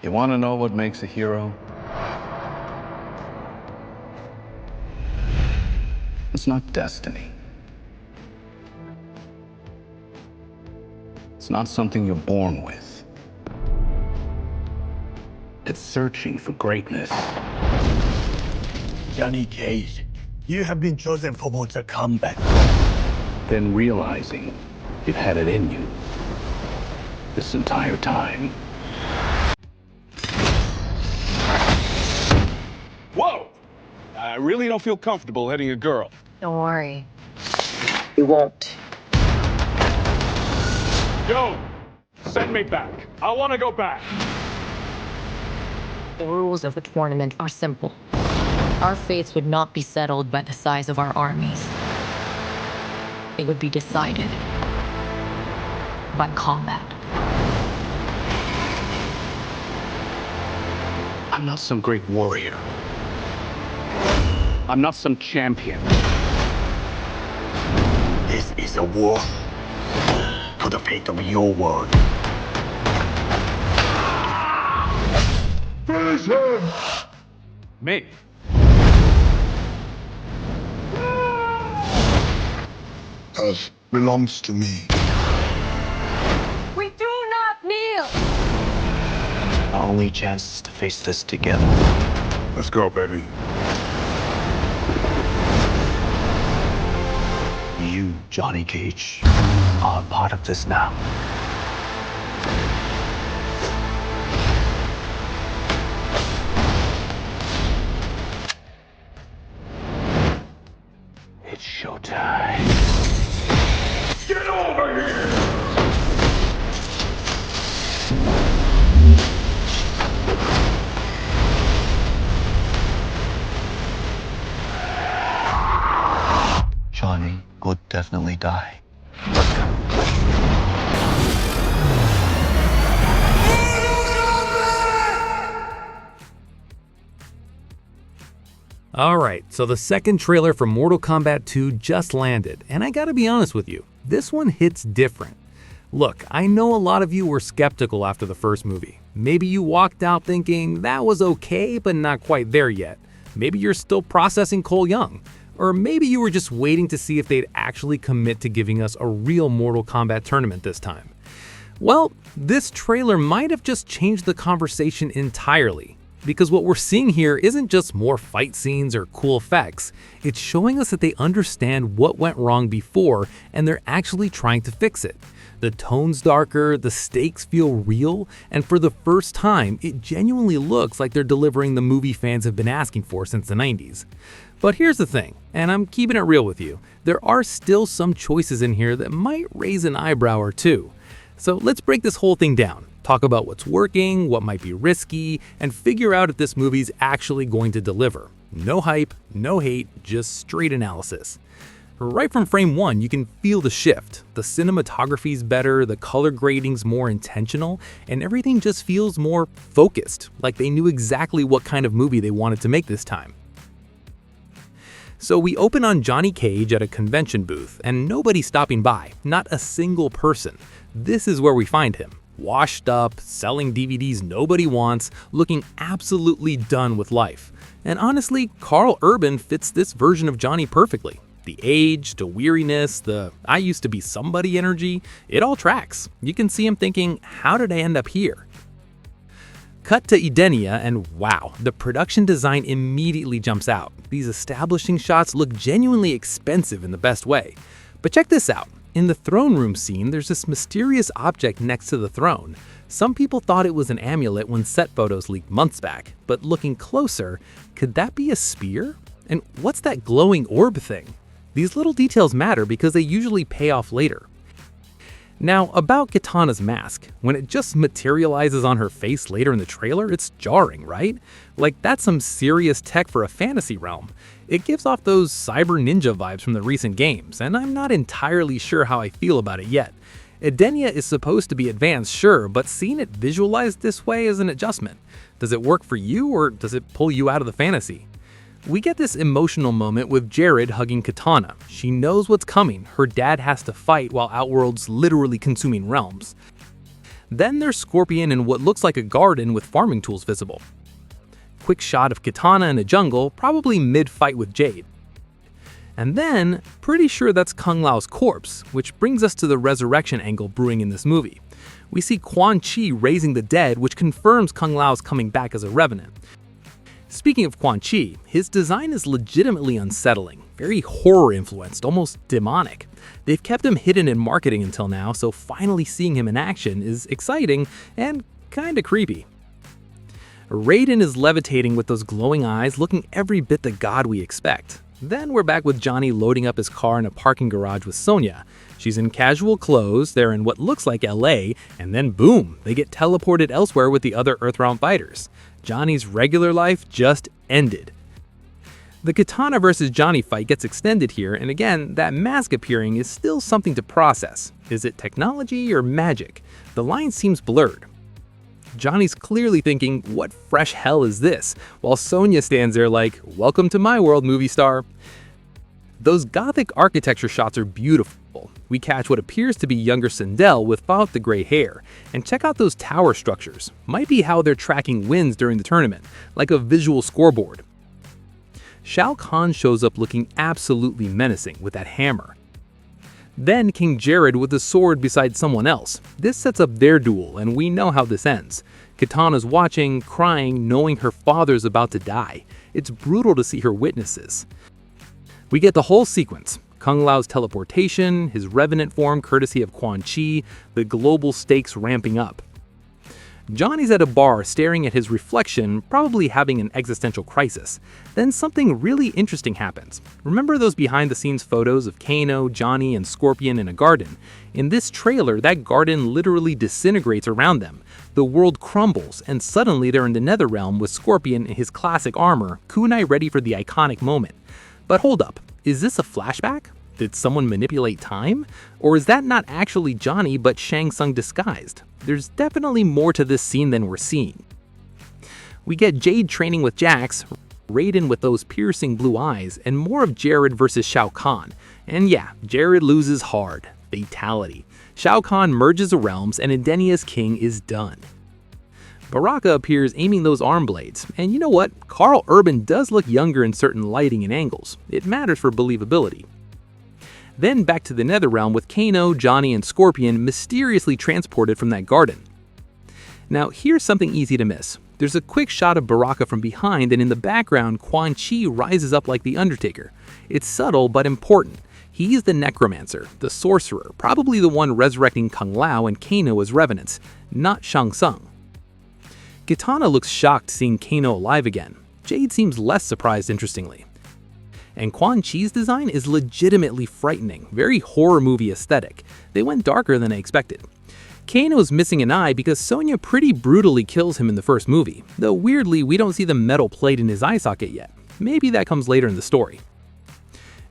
You want to know what makes a hero? It's not destiny. It's not something you're born with. It's searching for greatness. Johnny Cage, you have been chosen for Mortal Kombat. Then realizing you've had it in you this entire time. Whoa! I really don't feel comfortable hitting a girl. Don't worry. You won't. Yo! Send me back. I want to go back. The rules of the tournament are simple. Our fates would not be settled by the size of our armies. It would be decided by combat. I'm not some great warrior. I'm not some champion. This is a war for the fate of your world. Finish him! Me? Earth belongs to me. We do not kneel! Our only chance is to face this together. Let's go, baby. You, Johnny Cage, are a part of this now. It's showtime. Get over here! Johnny would definitely die. Alright, so the second trailer for Mortal Kombat 2 just landed, and I gotta be honest with you, this one hits different. Look, I know a lot of you were skeptical after the first movie. Maybe you walked out thinking that was okay, but not quite there yet. Maybe you're still processing Cole Young. Or maybe you were just waiting to see if they'd actually commit to giving us a real Mortal Kombat tournament this time. Well, this trailer might have just changed the conversation entirely. Because what we're seeing here isn't just more fight scenes or cool effects, it's showing us that they understand what went wrong before and they're actually trying to fix it. The tone's darker, the stakes feel real, and for the first time, it genuinely looks like they're delivering the movie fans have been asking for since the 90s. But here's the thing, and I'm keeping it real with you, there are still some choices in here that might raise an eyebrow or two. So let's break this whole thing down. Talk about what's working, what might be risky, and figure out if this movie's actually going to deliver. No hype, no hate, just straight analysis. Right from frame one, you can feel the shift. The cinematography's better, the color grading's more intentional, and everything just feels more focused, like they knew exactly what kind of movie they wanted to make this time. So we open on Johnny Cage at a convention booth, and nobody's stopping by, not a single person. This is where we find him. Washed up, selling DVDs nobody wants, looking absolutely done with life. And honestly, Karl Urban fits this version of Johnny perfectly. The age, the weariness, the I used to be somebody energy, it all tracks. You can see him thinking, how did I end up here? Cut to Edenia and wow, the production design immediately jumps out. These establishing shots look genuinely expensive in the best way. But check this out. In the throne room scene, there's this mysterious object next to the throne. Some people thought it was an amulet when set photos leaked months back, but looking closer, could that be a spear? And what's that glowing orb thing? These little details matter because they usually pay off later. Now, about Kitana's mask, when it just materializes on her face later in the trailer, it's jarring, right? Like, that's some serious tech for a fantasy realm. It gives off those cyber ninja vibes from the recent games, and I'm not entirely sure how I feel about it yet. Edenia is supposed to be advanced, sure, but seeing it visualized this way is an adjustment. Does it work for you, or does it pull you out of the fantasy? We get this emotional moment with Jade hugging Kitana. She knows what's coming. Her dad has to fight while Outworld's literally consuming realms. Then there's Scorpion in what looks like a garden with farming tools visible. Quick shot of Kitana in a jungle, probably mid-fight with Jade. And then, pretty sure that's Kung Lao's corpse, which brings us to the resurrection angle brewing in this movie. We see Quan Chi raising the dead, which confirms Kung Lao's coming back as a revenant. Speaking of Quan Chi, his design is legitimately unsettling, very horror-influenced, almost demonic. They've kept him hidden in marketing until now, so finally seeing him in action is exciting and kinda creepy. Raiden is levitating with those glowing eyes, looking every bit the god we expect. Then we're back with Johnny loading up his car in a parking garage with Sonya. She's in casual clothes, they're in what looks like LA, and then boom, they get teleported elsewhere with the other Earthrealm fighters. Johnny's regular life just ended. The Kitana versus Johnny fight gets extended here, and again, that mask appearing is still something to process. Is it technology or magic? The line seems blurred. Johnny's clearly thinking, what fresh hell is this? While Sonya stands there like, welcome to my world, movie star. Those gothic architecture shots are beautiful. We catch what appears to be younger Sindel without the gray hair. And check out those tower structures. Might be how they're tracking wins during the tournament, like a visual scoreboard. Shao Kahn shows up looking absolutely menacing with that hammer. Then King Jared with a sword beside someone else. This sets up their duel, and we know how this ends. Kitana's watching, crying, knowing her father's about to die. It's brutal to see her witness this. We get the whole sequence. Kung Lao's teleportation, his revenant form courtesy of Quan Chi, the global stakes ramping up. Johnny's at a bar staring at his reflection, probably having an existential crisis. Then something really interesting happens. Remember those behind-the-scenes photos of Kano, Johnny, and Scorpion in a garden? In this trailer, that garden literally disintegrates around them. The world crumbles, and suddenly they're in the Netherrealm with Scorpion in his classic armor, kunai ready for the iconic moment. But hold up, is this a flashback? Did someone manipulate time? Or is that not actually Johnny but Shang Tsung disguised? There's definitely more to this scene than we're seeing. We get Jade training with Jax, Raiden with those piercing blue eyes, and more of Jared versus Shao Kahn. And yeah, Jared loses hard. Fatality. Shao Kahn merges the realms and Edenia's king is done. Baraka appears aiming those arm blades, and you know what? Karl Urban does look younger in certain lighting and angles. It matters for believability. Then back to the Netherrealm with Kano, Johnny, and Scorpion mysteriously transported from that garden. Now here's something easy to miss. There's a quick shot of Baraka from behind, and in the background, Quan Chi rises up like the Undertaker. It's subtle but important. He's the necromancer, the sorcerer, probably the one resurrecting Kung Lao and Kano as revenants, not Shang Tsung. Kitana looks shocked seeing Kano alive again. Jade seems less surprised, interestingly. And Quan Chi's design is legitimately frightening, very horror movie aesthetic. They went darker than I expected. Kano's missing an eye because Sonya pretty brutally kills him in the first movie, though weirdly we don't see the metal plate in his eye socket yet. Maybe that comes later in the story.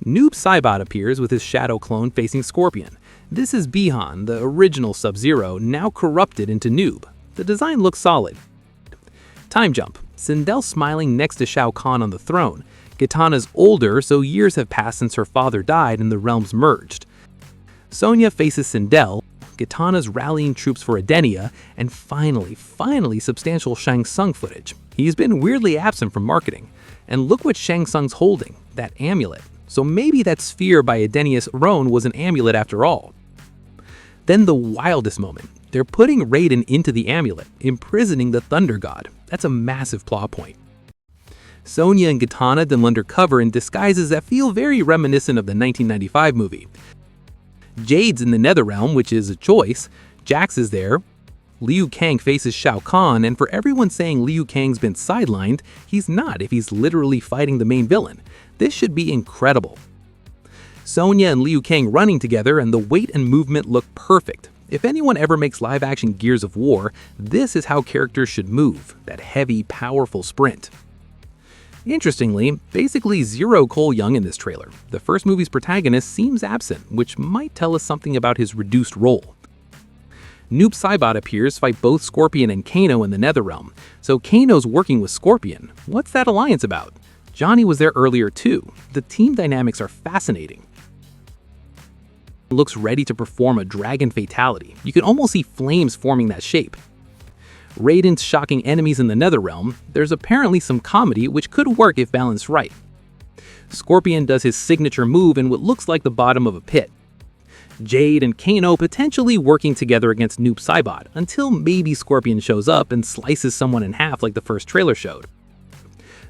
Noob Saibot appears with his shadow clone facing Scorpion. This is Bihan, the original Sub-Zero, now corrupted into Noob. The design looks solid. Time jump. Sindel smiling next to Shao Kahn on the throne. Kitana's older, so years have passed since her father died and the realms merged. Sonya faces Sindel, Kitana's rallying troops for Edenia, and finally substantial Shang Tsung footage. He's been weirdly absent from marketing. And look what Shang Tsung's holding, that amulet. So maybe that sphere by Edenia's throne was an amulet after all. Then the wildest moment. They're putting Raiden into the amulet, imprisoning the Thunder God. That's a massive plot point. Sonya and Kitana then undercover in disguises that feel very reminiscent of the 1995 movie. Jade's in the Netherrealm, which is a choice. Jax is there. Liu Kang faces Shao Kahn, and for everyone saying Liu Kang's been sidelined, he's not if he's literally fighting the main villain. This should be incredible. Sonya and Liu Kang running together, and the weight and movement look perfect. If anyone ever makes live-action Gears of War, this is how characters should move, that heavy, powerful sprint. Interestingly, basically zero Cole Young in this trailer. The first movie's protagonist seems absent, which might tell us something about his reduced role. Noob Saibot appears fight both Scorpion and Kano in the Netherrealm, so Kano's working with Scorpion. What's that alliance about? Johnny was there earlier too. The team dynamics are fascinating. looks ready to perform a dragon fatality. You can almost see flames forming that shape. Raiden's shocking enemies in the Netherrealm, there's apparently some comedy which could work if balanced right. Scorpion does his signature move in what looks like the bottom of a pit. Jade and Kano potentially working together against Noob Saibot until maybe Scorpion shows up and slices someone in half like the first trailer showed.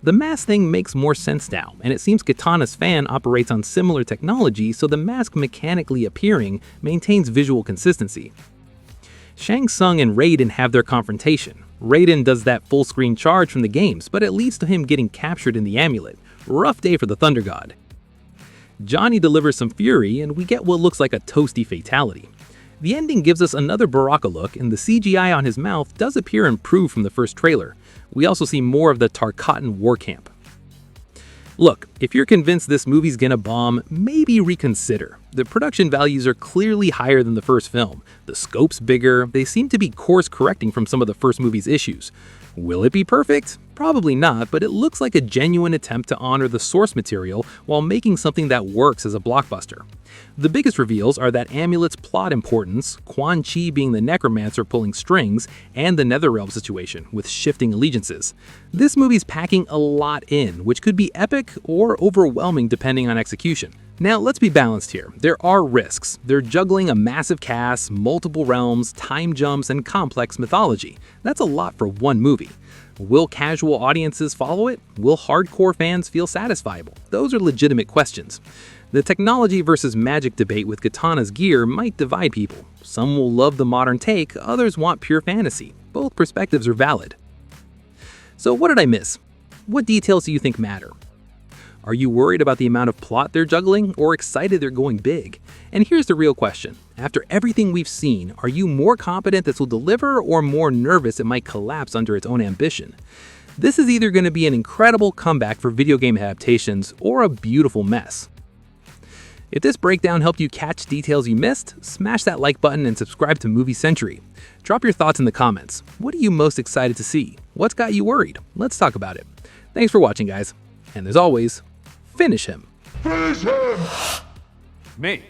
The mask thing makes more sense now, and it seems Kitana's fan operates on similar technology, so the mask mechanically appearing maintains visual consistency. Shang Tsung and Raiden have their confrontation. Raiden does that full-screen charge from the games, but it leads to him getting captured in the amulet. Rough day for the Thunder God. Johnny delivers some fury, and we get what looks like a toasty fatality. The ending gives us another Baraka look, and the CGI on his mouth does appear improved from the first trailer. We also see more of the Tarkatan war camp. Look, if you're convinced this movie's gonna bomb, maybe reconsider. The production values are clearly higher than the first film. The scope's bigger, they seem to be course correcting from some of the first movie's issues. Will it be perfect? Probably not, but it looks like a genuine attempt to honor the source material while making something that works as a blockbuster. The biggest reveals are that Amulet's plot importance, Quan Chi being the necromancer pulling strings, and the Netherrealm situation with shifting allegiances. This movie's packing a lot in, which could be epic or overwhelming depending on execution. Now, let's be balanced here. There are risks. They're juggling a massive cast, multiple realms, time jumps, and complex mythology. That's a lot for one movie. Will casual audiences follow it? Will hardcore fans feel satisfiable? Those are legitimate questions. The technology versus magic debate with Kitana's gear might divide people. Some will love the modern take, others want pure fantasy. Both perspectives are valid. So what did I miss? What details do you think matter? Are you worried about the amount of plot they're juggling, or excited they're going big? And here's the real question. After everything we've seen, are you more confident this will deliver, or more nervous it might collapse under its own ambition? This is either going to be an incredible comeback for video game adaptations, or a beautiful mess. If this breakdown helped you catch details you missed, smash that like button and subscribe to Movie Sentry. Drop your thoughts in the comments. What are you most excited to see? What's got you worried? Let's talk about it. Thanks for watching, guys. And as always, finish him. Me.